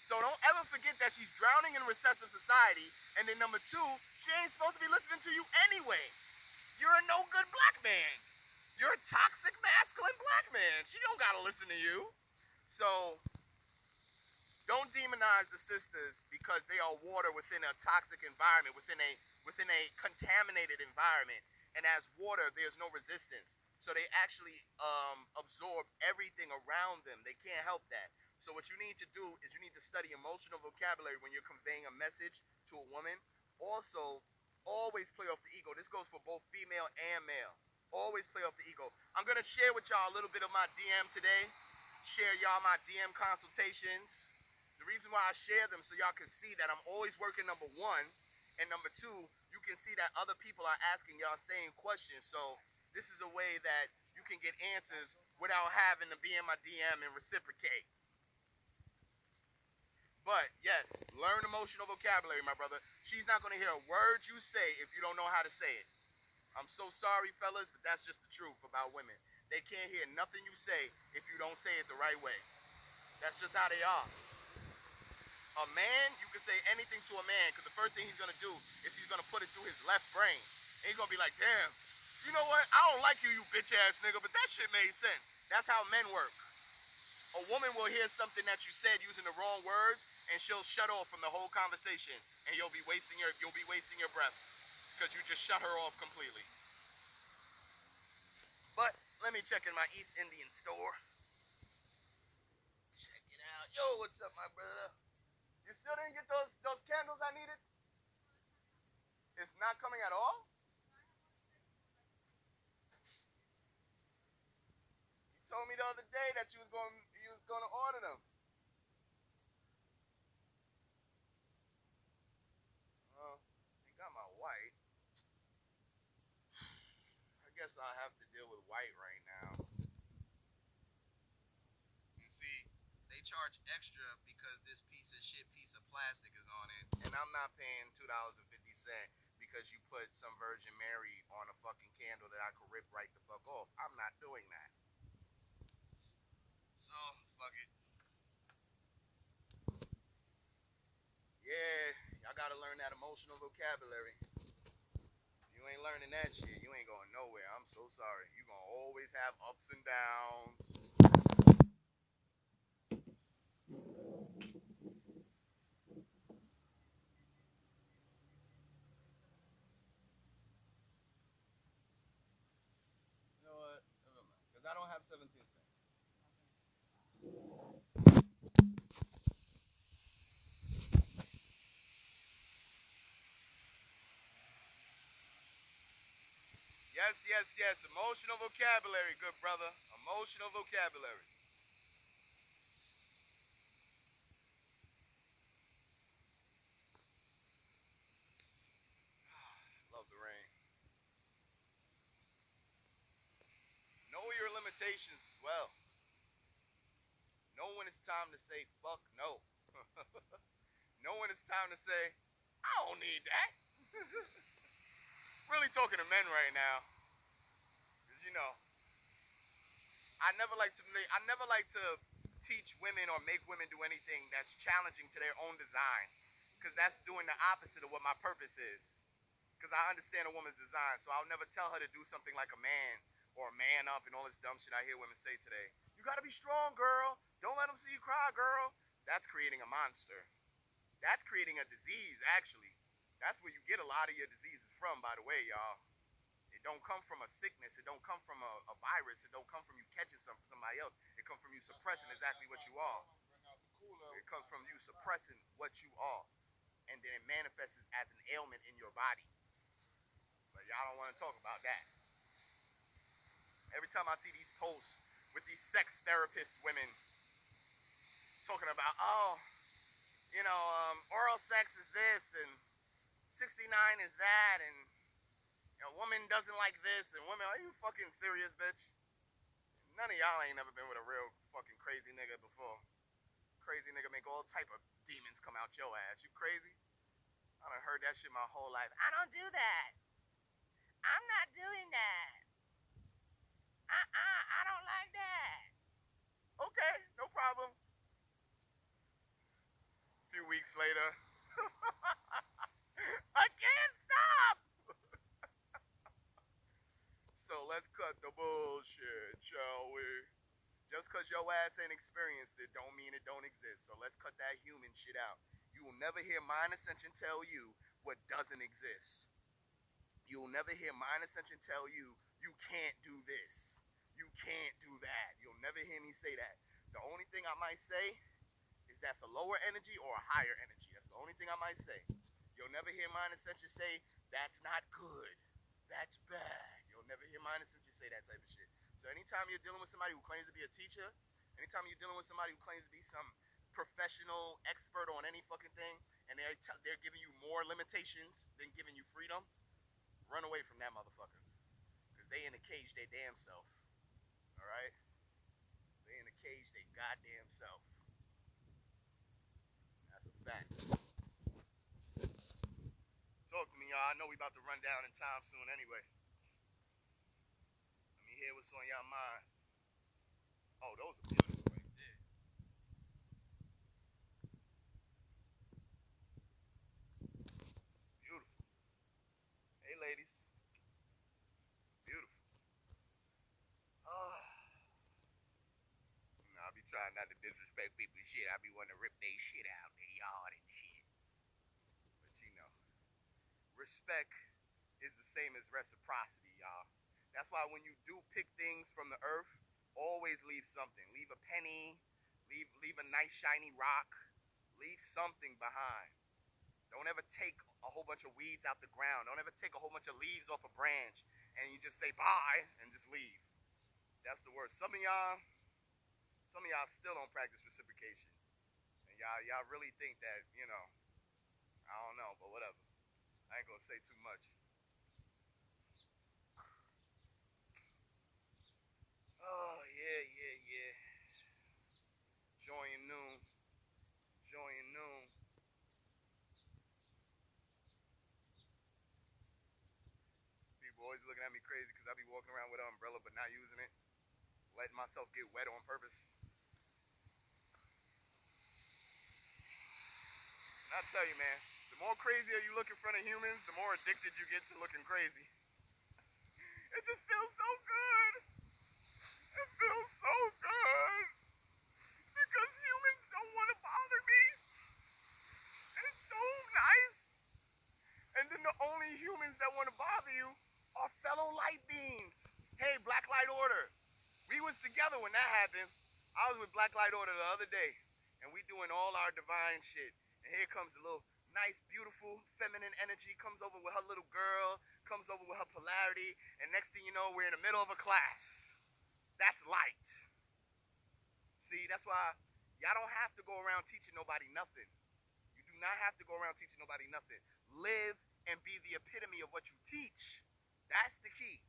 So don't ever forget that she's drowning in recessive society. And then number two, she ain't supposed to be listening to you anyway. You're a no good black man. You're a toxic masculine black man. She don't gotta listen to you. So don't demonize the sisters because they are water within a toxic environment, within a contaminated environment. And as water, there's no resistance. So they actually absorb everything around them. They can't help that. So what you need to do is you need to study emotional vocabulary when you're conveying a message to a woman. Also, always play off the ego. This goes for both female and male. Always play off the ego. I'm going to share with y'all a little bit of my DM today. Share y'all my DM consultations. The reason why I share them so y'all can see that I'm always working, number one. And number two, you can see that other people are asking y'all same questions. So this is a way that you can get answers without having to be in my DM and reciprocate. But yes, learn emotional vocabulary, my brother. She's not going to hear a word you say if you don't know how to say it. I'm so sorry, fellas, but that's just the truth about women. They can't hear nothing you say if you don't say it the right way. That's just how they are. A man, you can say anything to a man because the first thing he's going to do is he's going to put it through his left brain. And he's going to be like, damn, you know what? I don't like you, you bitch-ass nigga, but that shit made sense. That's how men work. A woman will hear something that you said using the wrong words, and she'll shut off from the whole conversation, and you'll be wasting your breath. Because you just shut her off completely. But let me check in my East Indian store. Check it out. Yo, what's up, my brother? You still didn't get those candles I needed? It's not coming at all? You told me the other day that you was going to order them. You got my white. I guess I'll have to deal with white right now. You see, they charge extra because this piece of plastic is on it, and I'm not paying $2.50 because you put some Virgin Mary on a fucking candle that I could rip right the fuck off. I'm not doing that. So, fuck it. Yeah, y'all gotta learn that emotional vocabulary. You ain't learning that shit, you ain't going nowhere. I'm so sorry. You gonna always have ups and downs. 17 cents. Yes, yes, yes. Emotional vocabulary, good brother. Emotional vocabulary. Love the rain. Know your limitations as well. Know when it's time to say fuck no. Know when it's time to say, I don't need that. Really talking to men right now. Because, I never like to teach women or make women do anything that's challenging to their own design. Because that's doing the opposite of what my purpose is. Because I understand a woman's design, so I'll never tell her to do something like a man or a man up and all this dumb shit I hear women say today. You gotta be strong, girl. Don't let them see you cry, girl. That's creating a monster. That's creating a disease, actually. That's where you get a lot of your diseases from, by the way, y'all. It don't come from a sickness. It don't come from a virus. It don't come from you catching somebody else. It comes from you suppressing exactly what you are. It comes from you suppressing what you are. And then it manifests as an ailment in your body. But y'all don't want to talk about that. Every time I see these posts with these sex therapist women talking about, oh, oral sex is this and 69 is that, and a woman doesn't like this, and women, are you fucking serious, bitch? None of y'all ain't never been with a real fucking crazy nigga before. Crazy nigga make all type of demons come out your ass. You crazy? I done heard that shit my whole life. I don't do that. I'm not doing that. I don't like that. Okay, no problem. A few weeks later, I can't stop. So let's cut the bullshit, shall we? Just because your ass ain't experienced it don't mean it don't exist. So let's cut that human shit out. You will never hear Mind Ascension tell you what doesn't exist. You will never hear Mind Ascension tell you you can't do this. You can't do that. You'll never hear me say that. The only thing I might say is that's a lower energy or a higher energy. That's the only thing I might say. You'll never hear Mind Ascension say that's not good. That's bad. You'll never hear Mind Ascension say that type of shit. So anytime you're dealing with somebody who claims to be a teacher, anytime you're dealing with somebody who claims to be some professional expert on any fucking thing, and they're giving you more limitations than giving you freedom, run away from that motherfucker. Because they in the cage they damn self. Alright? They in the cage they goddamn self. That's a fact. Talk to me, y'all. I know we about to run down in time soon anyway. Let me hear what's on y'all mind. Oh, those are beautiful right there. Beautiful. Hey, ladies. Beautiful. Oh. I be trying not to disrespect people's shit. I be wanting to rip their shit out, their yard and shit. But respect is the same as reciprocity, y'all. That's why when you do pick things from the earth, always leave something. Leave a penny, leave a nice shiny rock, leave something behind. Don't ever take a whole bunch of weeds out the ground. Don't ever take a whole bunch of leaves off a branch and you just say bye and just leave. That's the worst. Some of y'all still don't practice reciprocation. And y'all really think that, I don't know, but whatever. I ain't gonna say too much. Oh, yeah, yeah, yeah. Joy and noon. Joy and noon. People always looking at me crazy because I be walking around with an umbrella but not using it. Letting myself get wet on purpose. And I tell you, man, the more crazier you look in front of humans, the more addicted you get to looking crazy. It just feels so good. It feels so good. Because humans don't want to bother me. It's so nice. And then the only humans that want to bother you are fellow light beings. Hey, Black Light Order. We was together when that happened. I was with Black Light Order the other day, and we doing all our divine shit. And here comes a little nice, beautiful, feminine energy, comes over with her little girl, comes over with her polarity, and next thing you know, we're in the middle of a class. That's light. See, that's why y'all don't have to go around teaching nobody nothing. You do not have to go around teaching nobody nothing. Live and be the epitome of what you teach. That's the key.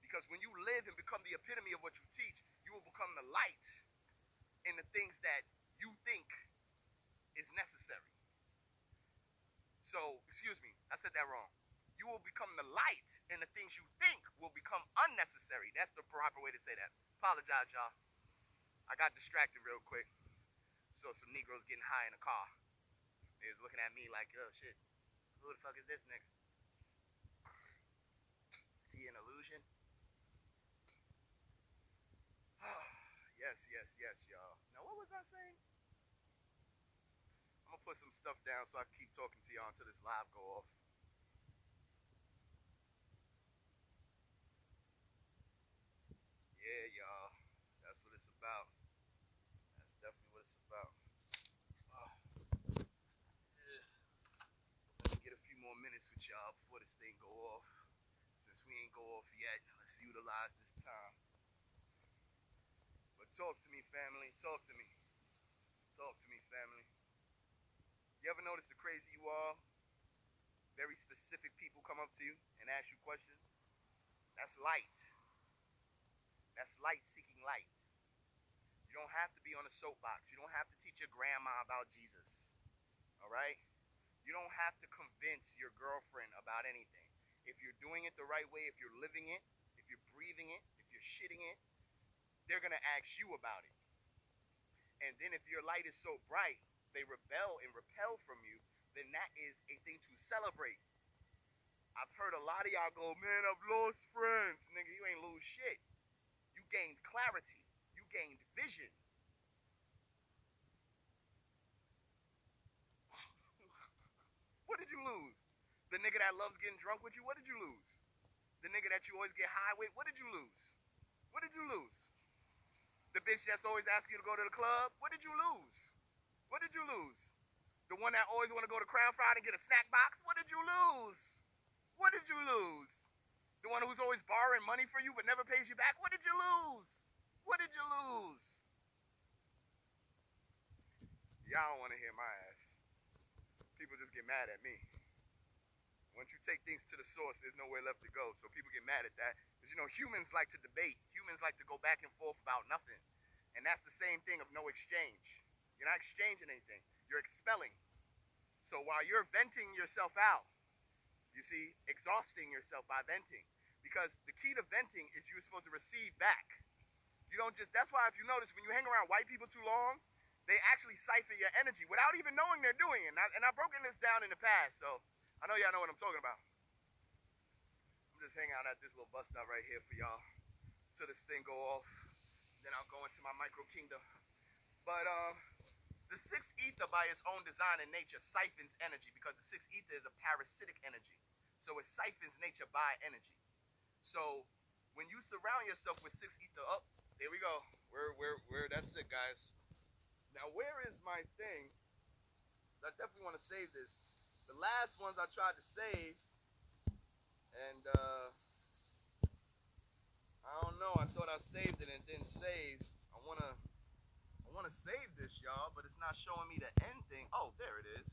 Because when you live and become the epitome of what you teach, you will become the light in the things that you think is necessary. So, excuse me, I said that wrong. You will become the light in the things you think will become unnecessary. That's the proper way to say that. Apologize, y'all. I got distracted real quick. Saw some Negroes getting high in a car. They was looking at me like, oh shit, who the fuck is this nigga? Is he an illusion? Yes, y'all. Now, what was I saying? I'm gonna put some stuff down so I can keep talking to y'all until this live go off. Yeah, y'all. That's what it's about. That's definitely what it's about. Oh, yeah. Let me get a few more minutes with y'all before this thing go off. Since we ain't go off yet, let's utilize this time. But talk to me, family. Talk to me. Talk to me, family. You ever notice how crazy you are? Very specific people come up to you and ask you questions. That's light. That's light seeking light. You don't have to be on a soapbox. You don't have to teach your grandma about Jesus. All right? You don't have to convince your girlfriend about anything. If you're doing it the right way, if you're living it, if you're breathing it, if you're shitting it, they're going to ask you about it. And then if your light is so bright, they rebel and repel from you, then that is a thing to celebrate. I've heard a lot of y'all go, man, I've lost friends. Nigga, you ain't lose shit. You gained clarity. You gained vision. What did you lose? The nigga that loves getting drunk with you, what did you lose? The nigga that you always get high with, what did you lose? What did you lose? The bitch that's always asking you to go to the club, what did you lose? What did you lose? The one that always want to go to Crown Fried and get a snack box, what did you lose? What did you lose? The one who's always borrowing money for you but never pays you back, what did you lose? What did you lose? Y'all don't want to hear my ass. People just get mad at me. Once you take things to the source, there's nowhere left to go. So people get mad at that. Because, you know, humans like to debate. Humans like to go back and forth about nothing. And that's the same thing of no exchange. You're not exchanging anything. You're expelling. So while you're venting yourself out, you see, exhausting yourself by venting. Because the key to venting is you're supposed to receive back. You don't just, that's why if you notice, when you hang around white people too long, they actually siphon your energy without even knowing they're doing it. And I've broken this down in the past, so I know y'all know what I'm talking about. I'm just hanging out at this little bus stop right here for y'all till this thing go off. Then I'll go into my micro kingdom. But the sixth ether by its own design and nature siphons energy because the sixth ether is a parasitic energy. So it siphons nature by energy. So when you surround yourself with sixth ether, oh, there we go. Where that's it, guys. Now where is my thing? I definitely want to save this. The last ones I tried to save, and I don't know. I thought I saved it and it didn't save. I wanna save this, y'all, but it's not showing me the end thing. Oh, there it is.